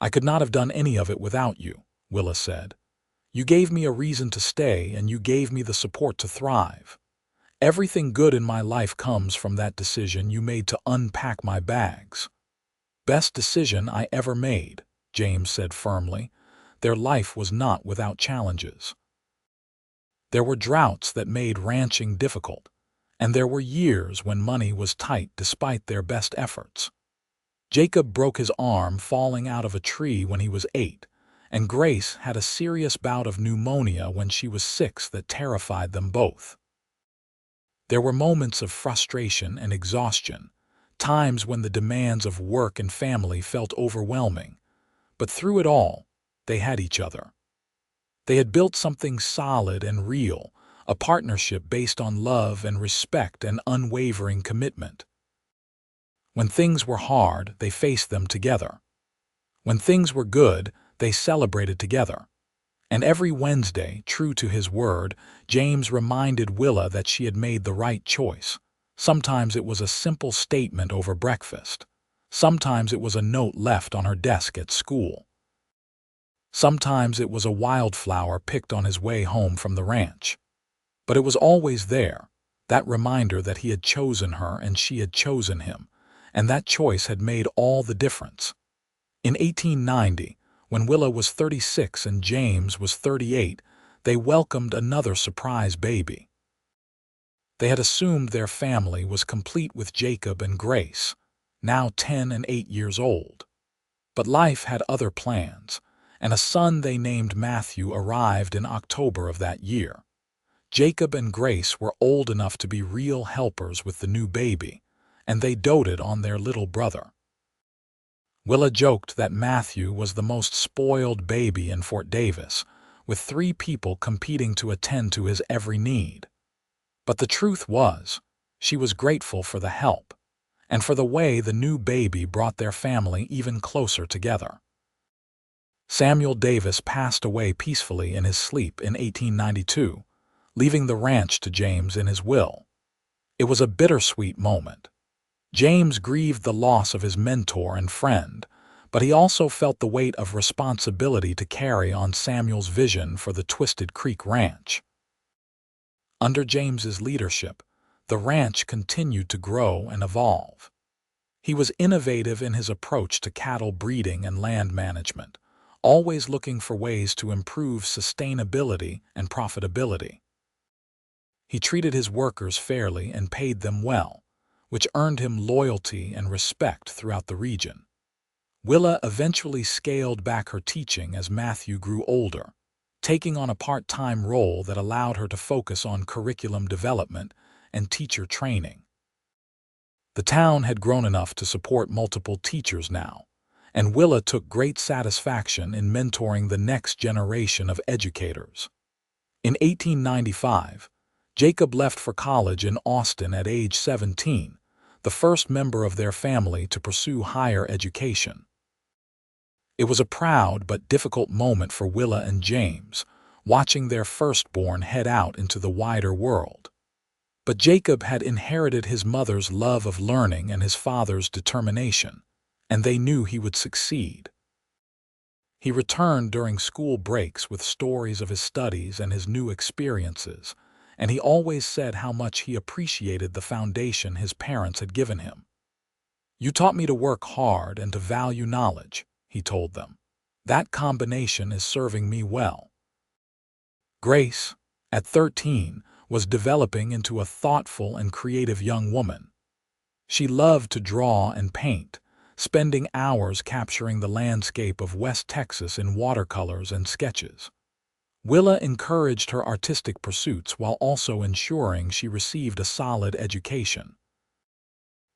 "I could not have done any of it without you," Willa said. "You gave me a reason to stay, and you gave me the support to thrive. Everything good in my life comes from that decision you made to unpack my bags." "Best decision I ever made," James said firmly. Their life was not without challenges. There were droughts that made ranching difficult, and there were years when money was tight despite their best efforts. Jacob broke his arm falling out of a tree when he was 8, and Grace had a serious bout of pneumonia when she was 6 that terrified them both. There were moments of frustration and exhaustion, times when the demands of work and family felt overwhelming, but through it all, they had each other. They had built something solid and real, a partnership based on love and respect and unwavering commitment. When things were hard, they faced them together. When things were good, they celebrated together. And every Wednesday, true to his word, James reminded Willa that she had made the right choice. Sometimes it was a simple statement over breakfast. Sometimes it was a note left on her desk at school. Sometimes it was a wildflower picked on his way home from the ranch. But it was always there, that reminder that he had chosen her and she had chosen him, and that choice had made all the difference. In 1890, when Willa was 36 and James was 38, they welcomed another surprise baby. They had assumed their family was complete with Jacob and Grace, now 10 and 8 years old. But life had other plans, and a son they named Matthew arrived in October of that year. Jacob and Grace were old enough to be real helpers with the new baby, and they doted on their little brother. Willa joked that Matthew was the most spoiled baby in Fort Davis, with 3 people competing to attend to his every need. But the truth was, she was grateful for the help, and for the way the new baby brought their family even closer together. Samuel Davis passed away peacefully in his sleep in 1892, leaving the ranch to James in his will. It was a bittersweet moment. James grieved the loss of his mentor and friend, but he also felt the weight of responsibility to carry on Samuel's vision for the Twisted Creek Ranch. Under James's leadership, the ranch continued to grow and evolve. He was innovative in his approach to cattle breeding and land management, always looking for ways to improve sustainability and profitability. He treated his workers fairly and paid them well, which earned him loyalty and respect throughout the region. Willa eventually scaled back her teaching as Matthew grew older, taking on a part-time role that allowed her to focus on curriculum development and teacher training. The town had grown enough to support multiple teachers now, and Willa took great satisfaction in mentoring the next generation of educators. In 1895, Jacob left for college in Austin at age 17, the first member of their family to pursue higher education. It was a proud but difficult moment for Willa and James, watching their firstborn head out into the wider world. But Jacob had inherited his mother's love of learning and his father's determination, and they knew he would succeed. He returned during school breaks with stories of his studies and his new experiences, and he always said how much he appreciated the foundation his parents had given him. "You taught me to work hard and to value knowledge," he told them. "That combination is serving me well." Grace, at 13, was developing into a thoughtful and creative young woman. She loved to draw and paint, spending hours capturing the landscape of West Texas in watercolors and sketches. Willa encouraged her artistic pursuits while also ensuring she received a solid education.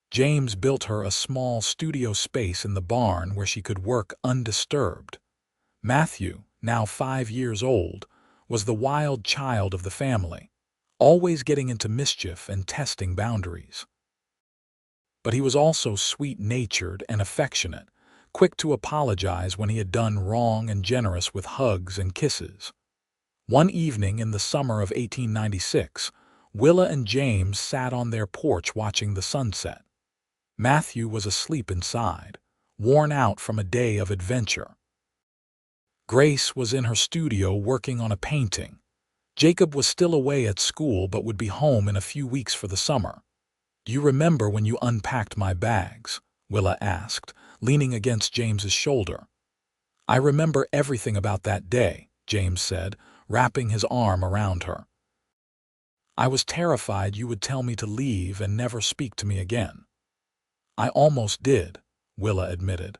James built her a small studio space in the barn where she could work undisturbed. Matthew, now 5 years old, was the wild child of the family, always getting into mischief and testing boundaries. But he was also sweet-natured and affectionate, quick to apologize when he had done wrong and generous with hugs and kisses. One evening in the summer of 1896, Willa and James sat on their porch watching the sunset. Matthew was asleep inside, worn out from a day of adventure. Grace was in her studio working on a painting. Jacob was still away at school but would be home in a few weeks for the summer. "Do you remember when you unpacked my bags?" Willa asked, leaning against James's shoulder. "I remember everything about that day," James said, wrapping his arm around her. "I was terrified you would tell me to leave and never speak to me again." "I almost did," Willa admitted.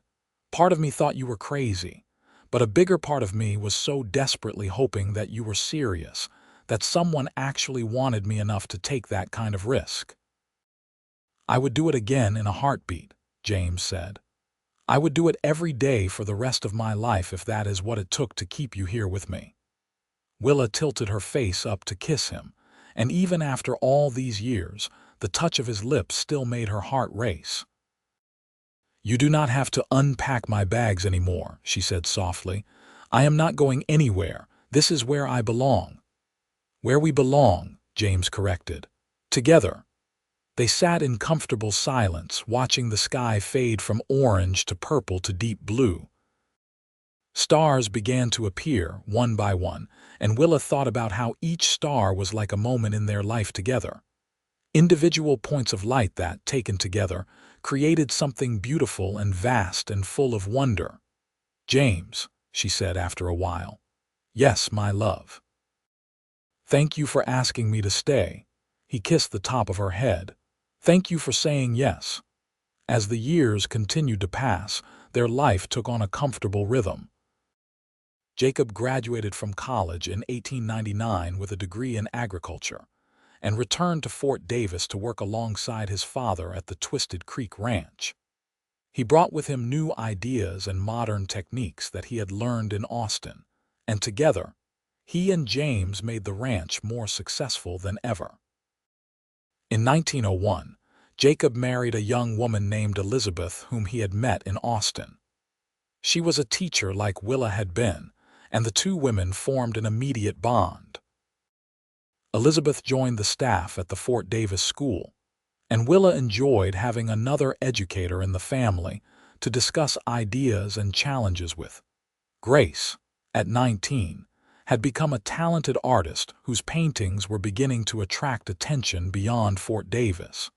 "Part of me thought you were crazy, but a bigger part of me was so desperately hoping that you were serious, that someone actually wanted me enough to take that kind of risk." "I would do it again in a heartbeat," James said. "I would do it every day for the rest of my life if that is what it took to keep you here with me." Willa tilted her face up to kiss him, and even after all these years, the touch of his lips still made her heart race. "You do not have to unpack my bags anymore," she said softly. "I am not going anywhere. This is where I belong." "Where we belong," James corrected. "Together." They sat in comfortable silence, watching the sky fade from orange to purple to deep blue. Stars began to appear, one by one, and Willa thought about how each star was like a moment in their life together. Individual points of light that, taken together, created something beautiful and vast and full of wonder. "James," she said after a while. "Yes, my love." "Thank you for asking me to stay." He kissed the top of her head. "Thank you for saying yes." As the years continued to pass, their life took on a comfortable rhythm. Jacob graduated from college in 1899 with a degree in agriculture and returned to Fort Davis to work alongside his father at the Twisted Creek Ranch. He brought with him new ideas and modern techniques that he had learned in Austin, and together, he and James made the ranch more successful than ever. In 1901, Jacob married a young woman named Elizabeth whom he had met in Austin. She was a teacher like Willa had been, and the two women formed an immediate bond. Elizabeth joined the staff at the Fort Davis School, and Willa enjoyed having another educator in the family to discuss ideas and challenges with. Grace, at 19, had become a talented artist whose paintings were beginning to attract attention beyond Fort Davis.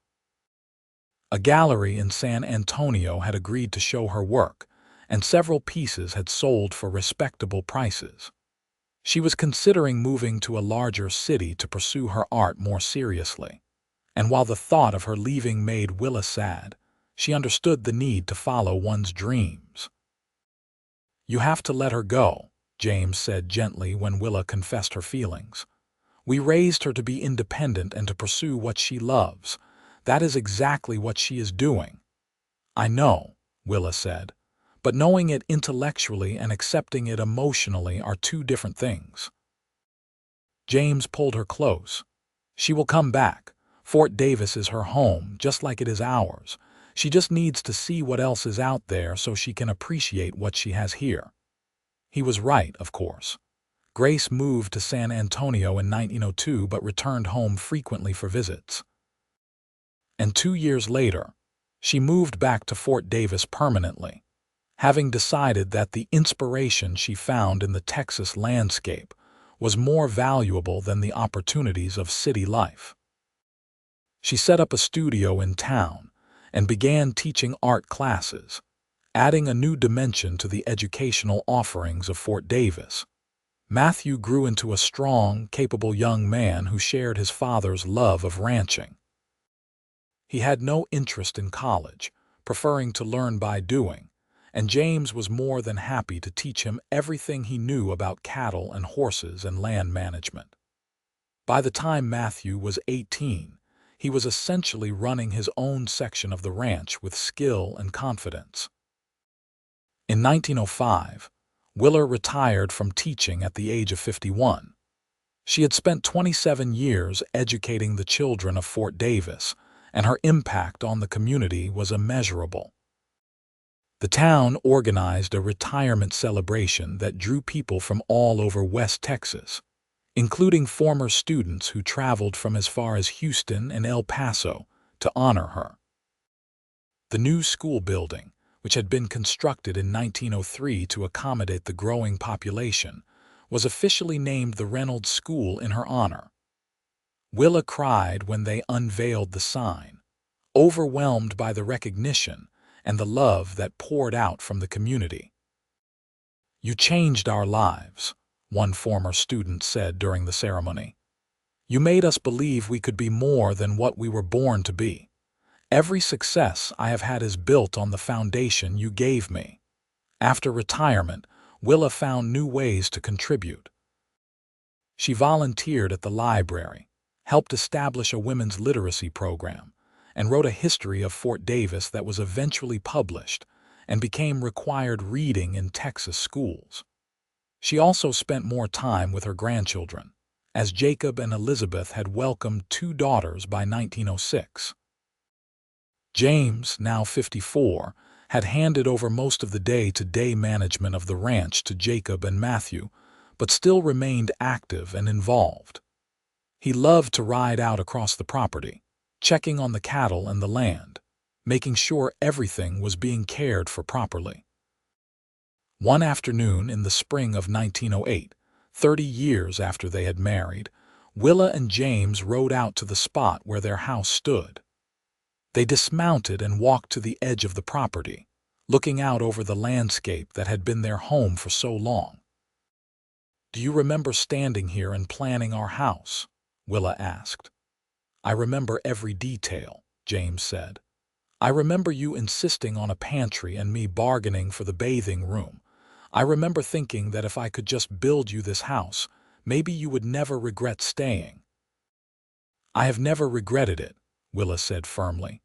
A gallery in San Antonio had agreed to show her work, and several pieces had sold for respectable prices. She was considering moving to a larger city to pursue her art more seriously, and while the thought of her leaving made Willa sad, she understood the need to follow one's dreams. "You have to let her go," James said gently when Willa confessed her feelings. "We raised her to be independent and to pursue what she loves. That is exactly what she is doing." "I know," Willa said, "but knowing it intellectually and accepting it emotionally are two different things." James pulled her close. "She will come back. Fort Davis is her home, just like it is ours. She just needs to see what else is out there so she can appreciate what she has here." He was right, of course. Grace moved to San Antonio in 1902 but returned home frequently for visits. And 2 years later, she moved back to Fort Davis permanently, having decided that the inspiration she found in the Texas landscape was more valuable than the opportunities of city life. She set up a studio in town and began teaching art classes, adding a new dimension to the educational offerings of Fort Davis. Matthew grew into a strong, capable young man who shared his father's love of ranching. He had no interest in college, preferring to learn by doing, and James was more than happy to teach him everything he knew about cattle and horses and land management. By the time Matthew was 18, he was essentially running his own section of the ranch with skill and confidence. In 1905, Willa retired from teaching at the age of 51. She had spent 27 years educating the children of Fort Davis, and her impact on the community was immeasurable. The town organized a retirement celebration that drew people from all over West Texas, including former students who traveled from as far as Houston and El Paso to honor her. The new school building, which had been constructed in 1903 to accommodate the growing population, was officially named the Reynolds School in her honor. Willa cried when they unveiled the sign, overwhelmed by the recognition and the love that poured out from the community. "You changed our lives," one former student said during the ceremony. "You made us believe we could be more than what we were born to be. Every success I have had is built on the foundation you gave me." After retirement, Willa found new ways to contribute. She volunteered at the library, helped establish a women's literacy program, and wrote a history of Fort Davis that was eventually published and became required reading in Texas schools. She also spent more time with her grandchildren, as Jacob and Elizabeth had welcomed 2 daughters by 1906. James, now 54, had handed over most of the day-to-day management of the ranch to Jacob and Matthew, but still remained active and involved. He loved to ride out across the property, checking on the cattle and the land, making sure everything was being cared for properly. One afternoon in the spring of 1908, 30 years after they had married, Willa and James rode out to the spot where their house stood. They dismounted and walked to the edge of the property, looking out over the landscape that had been their home for so long. "Do you remember standing here and planning our house?" Willa asked. "I remember every detail," James said. "I remember you insisting on a pantry and me bargaining for the bathing room. I remember thinking that if I could just build you this house, maybe you would never regret staying." "I have never regretted it," Willa said firmly.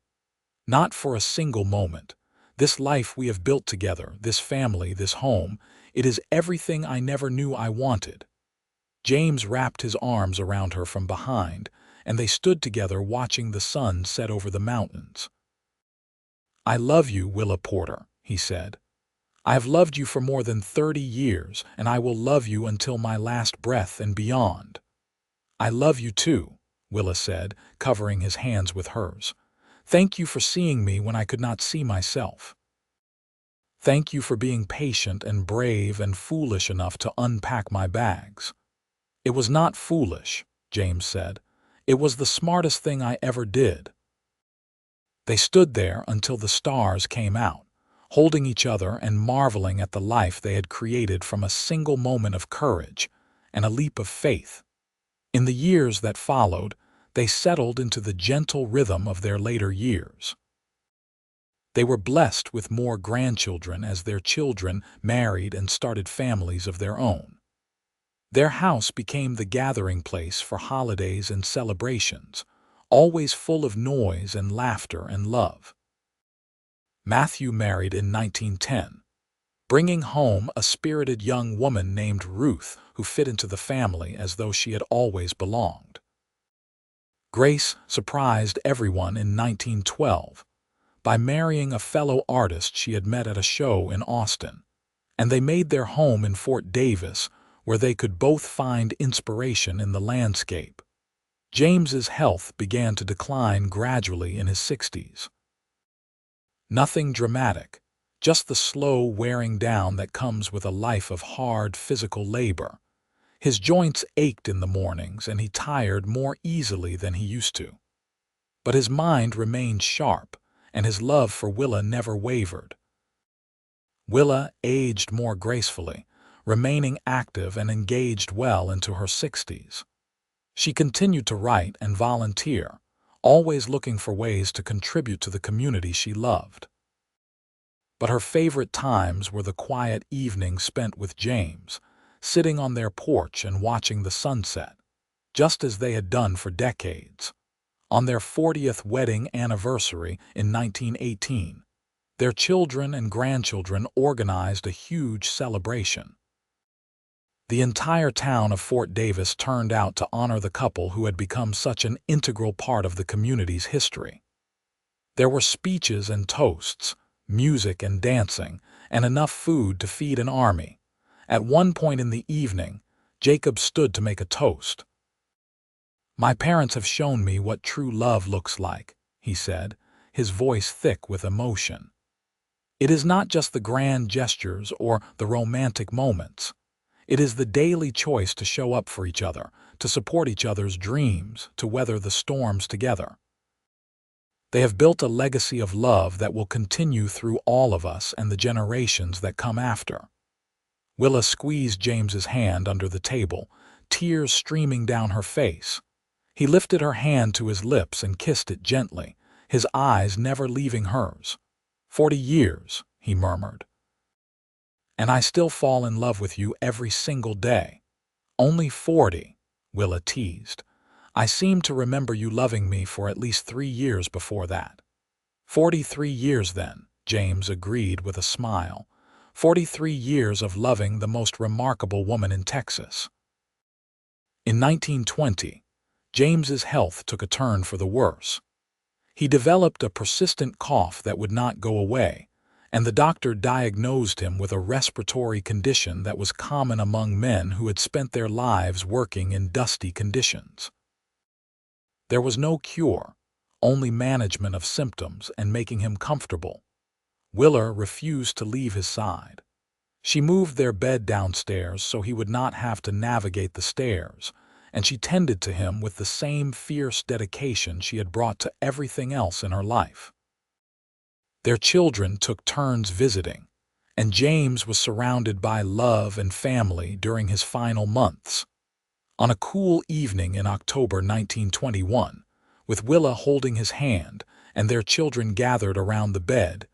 "Not for a single moment. This life we have built together, this family, this home, it is everything I never knew I wanted." James wrapped his arms around her from behind, and they stood together watching the sun set over the mountains. "I love you, Willa Porter," he said. "I have loved you for more than 30 years, and I will love you until my last breath and beyond." "I love you too," Willa said, covering his hands with hers. "Thank you for seeing me when I could not see myself. Thank you for being patient and brave and foolish enough to unpack my bags." "It was not foolish," James said. "It was the smartest thing I ever did." They stood there until the stars came out, holding each other and marveling at the life they had created from a single moment of courage and a leap of faith. In the years that followed, they settled into the gentle rhythm of their later years. They were blessed with more grandchildren as their children married and started families of their own. Their house became the gathering place for holidays and celebrations, always full of noise and laughter and love. Matthew married in 1910. bringing home a spirited young woman named Ruth who fit into the family as though she had always belonged. Grace surprised everyone in 1912 by marrying a fellow artist she had met at a show in Austin, and they made their home in Fort Davis, where they could both find inspiration in the landscape. James's health began to decline gradually in his 60s. Nothing dramatic, just the slow wearing down that comes with a life of hard physical labor. His joints ached in the mornings and he tired more easily than he used to. But his mind remained sharp, and his love for Willa never wavered. Willa aged more gracefully, remaining active and engaged well into her 60s. She continued to write and volunteer, always looking for ways to contribute to the community she loved. But her favorite times were the quiet evenings spent with James, sitting on their porch and watching the sunset, just as they had done for decades. On their 40th wedding anniversary in 1918, their children and grandchildren organized a huge celebration. The entire town of Fort Davis turned out to honor the couple who had become such an integral part of the community's history. There were speeches and toasts, music and dancing, and enough food to feed an army. At one point in the evening, Jacob stood to make a toast. "My parents have shown me what true love looks like," he said, his voice thick with emotion. "It is not just the grand gestures or the romantic moments. It is the daily choice to show up for each other, to support each other's dreams, to weather the storms together. They have built a legacy of love that will continue through all of us and the generations that come after." Willa squeezed James's hand under the table, tears streaming down her face. He lifted her hand to his lips and kissed it gently, his eyes never leaving hers. "40 years," he murmured. "And I still fall in love with you every single day." "Only 40, Willa teased. "I seem to remember you loving me for at least 3 years before that." 43 years then, James agreed with a smile. 43 years of loving the most remarkable woman in Texas. In 1920, James's health took a turn for the worse. He developed a persistent cough that would not go away, and the doctor diagnosed him with a respiratory condition that was common among men who had spent their lives working in dusty conditions. There was no cure, only management of symptoms and making him comfortable. Willa refused to leave his side. She moved their bed downstairs so he would not have to navigate the stairs, and she tended to him with the same fierce dedication she had brought to everything else in her life. Their children took turns visiting, and James was surrounded by love and family during his final months. On a cool evening in October 1921, with Willa holding his hand and their children gathered around the bed,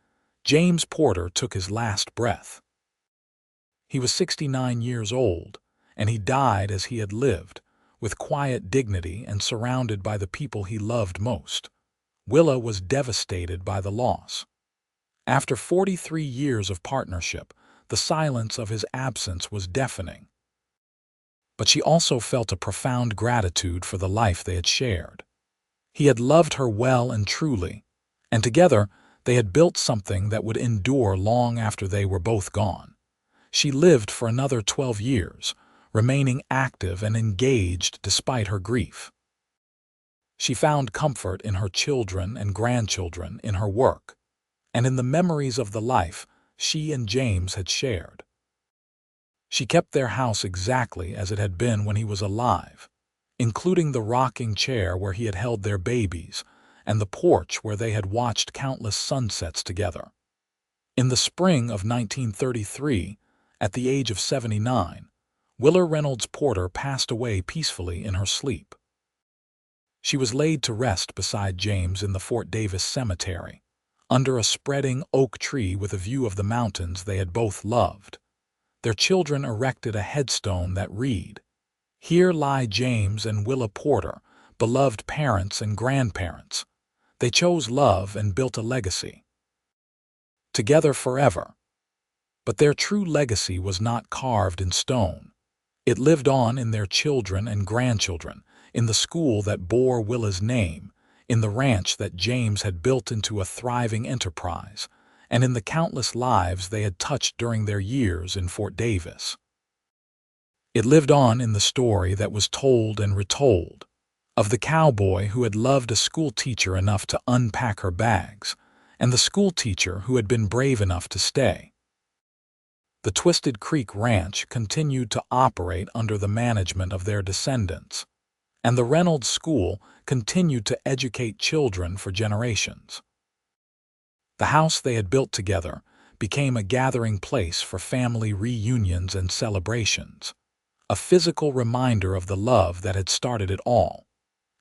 James Porter took his last breath. He was 69 years old, and he died as he had lived, with quiet dignity and surrounded by the people he loved most. Willa was devastated by the loss. After 43 years of partnership, the silence of his absence was deafening. But she also felt a profound gratitude for the life they had shared. He had loved her well and truly, and together they had built something that would endure long after they were both gone. She lived for another 12 years, remaining active and engaged despite her grief. She found comfort in her children and grandchildren, in her work, and in the memories of the life she and James had shared. She kept their house exactly as it had been when he was alive, including the rocking chair where he had held their babies and the porch where they had watched countless sunsets together. In the spring of 1933, at the age of 79, Willa Reynolds Porter passed away peacefully in her sleep. She was laid to rest beside James in the Fort Davis Cemetery, under a spreading oak tree with a view of the mountains they had both loved. Their children erected a headstone that read, "Here lie James and Willa Porter, beloved parents and grandparents. They chose love and built a legacy. Together forever." But their true legacy was not carved in stone. It lived on in their children and grandchildren, in the school that bore Willa's name, in the ranch that James had built into a thriving enterprise, and in the countless lives they had touched during their years in Fort Davis. It lived on in the story that was told and retold, of the cowboy who had loved a schoolteacher enough to unpack her bags, and the schoolteacher who had been brave enough to stay. The Twisted Creek Ranch continued to operate under the management of their descendants, and the Reynolds School continued to educate children for generations. The house they had built together became a gathering place for family reunions and celebrations, a physical reminder of the love that had started it all.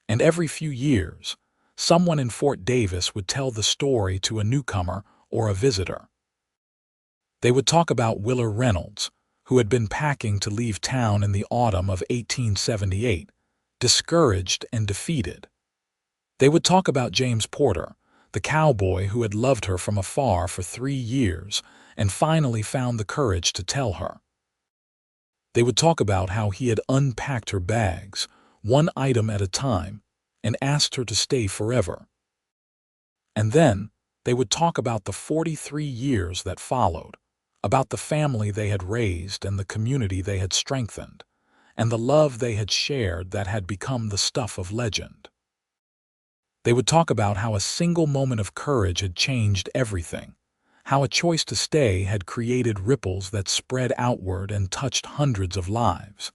And every few years, someone in Fort Davis would tell the story to a newcomer or a visitor. They would talk about Willa Reynolds, who had been packing to leave town in the autumn of 1878, discouraged and defeated. They would talk about James Porter, the cowboy who had loved her from afar for 3 years and finally found the courage to tell her. They would talk about how he had unpacked her bags, one item at a time, and asked her to stay forever. And then they would talk about the 43 years that followed, about the family they had raised and the community they had strengthened, and the love they had shared that had become the stuff of legend. They would talk about how a single moment of courage had changed everything, how a choice to stay had created ripples that spread outward and touched hundreds of lives.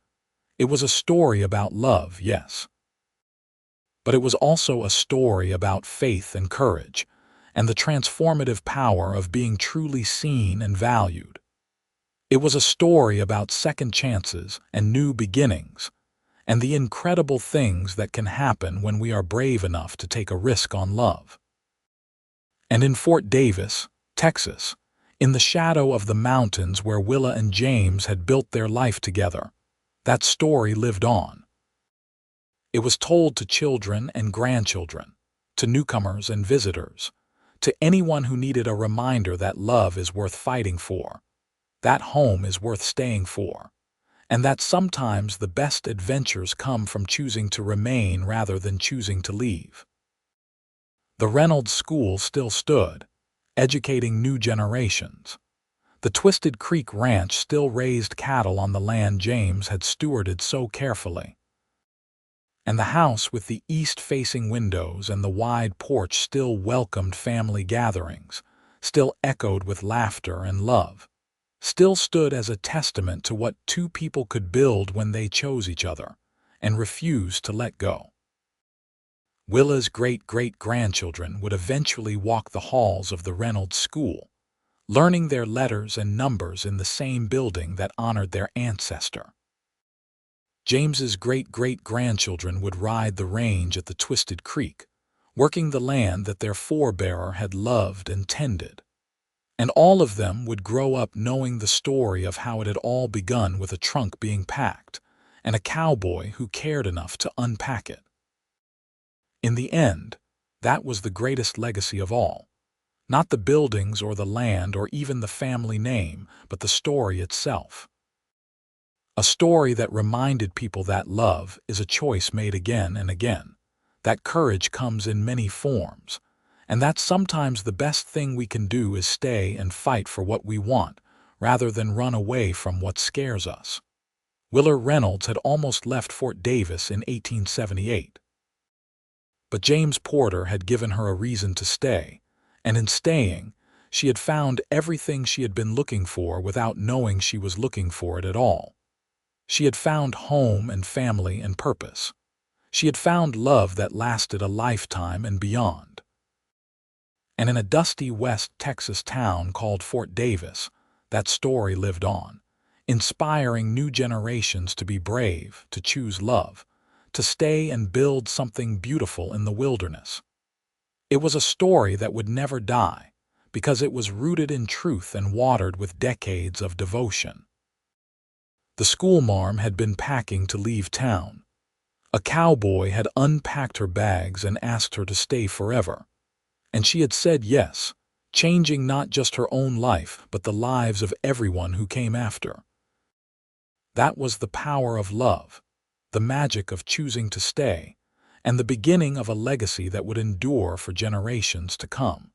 It was a story about love, yes. But it was also a story about faith and courage, and the transformative power of being truly seen and valued. It was a story about second chances and new beginnings, and the incredible things that can happen when we are brave enough to take a risk on love. And in Fort Davis, Texas, in the shadow of the mountains where Willa and James had built their life together, that story lived on. It was told to children and grandchildren, to newcomers and visitors, to anyone who needed a reminder that love is worth fighting for, that home is worth staying for, and that sometimes the best adventures come from choosing to remain rather than choosing to leave. The Reynolds School still stood, educating new generations. The Twisted Creek Ranch still raised cattle on the land James had stewarded so carefully. And the house with the east-facing windows and the wide porch still welcomed family gatherings, still echoed with laughter and love, still stood as a testament to what two people could build when they chose each other and refused to let go. Willa's great-great-grandchildren would eventually walk the halls of the Reynolds School, learning their letters and numbers in the same building that honored their ancestor. James's great-great-grandchildren would ride the range at the Twisted Creek, working the land that their forebearer had loved and tended. And all of them would grow up knowing the story of how it had all begun with a trunk being packed and a cowboy who cared enough to unpack it. In the end, that was the greatest legacy of all. Not the buildings or the land or even the family name, but the story itself. A story that reminded people that love is a choice made again and again, that courage comes in many forms, and that sometimes the best thing we can do is stay and fight for what we want, rather than run away from what scares us. Willa Reynolds had almost left Fort Davis in 1878. But James Porter had given her a reason to stay, and in staying, she had found everything she had been looking for without knowing she was looking for it at all. She had found home and family and purpose. She had found love that lasted a lifetime and beyond. And in a dusty West Texas town called Fort Davis, that story lived on, inspiring new generations to be brave, to choose love, to stay and build something beautiful in the wilderness. It was a story that would never die, because it was rooted in truth and watered with decades of devotion. The schoolmarm had been packing to leave town. A cowboy had unpacked her bags and asked her to stay forever. And she had said yes, changing not just her own life, but the lives of everyone who came after. That was the power of love, the magic of choosing to stay, and the beginning of a legacy that would endure for generations to come.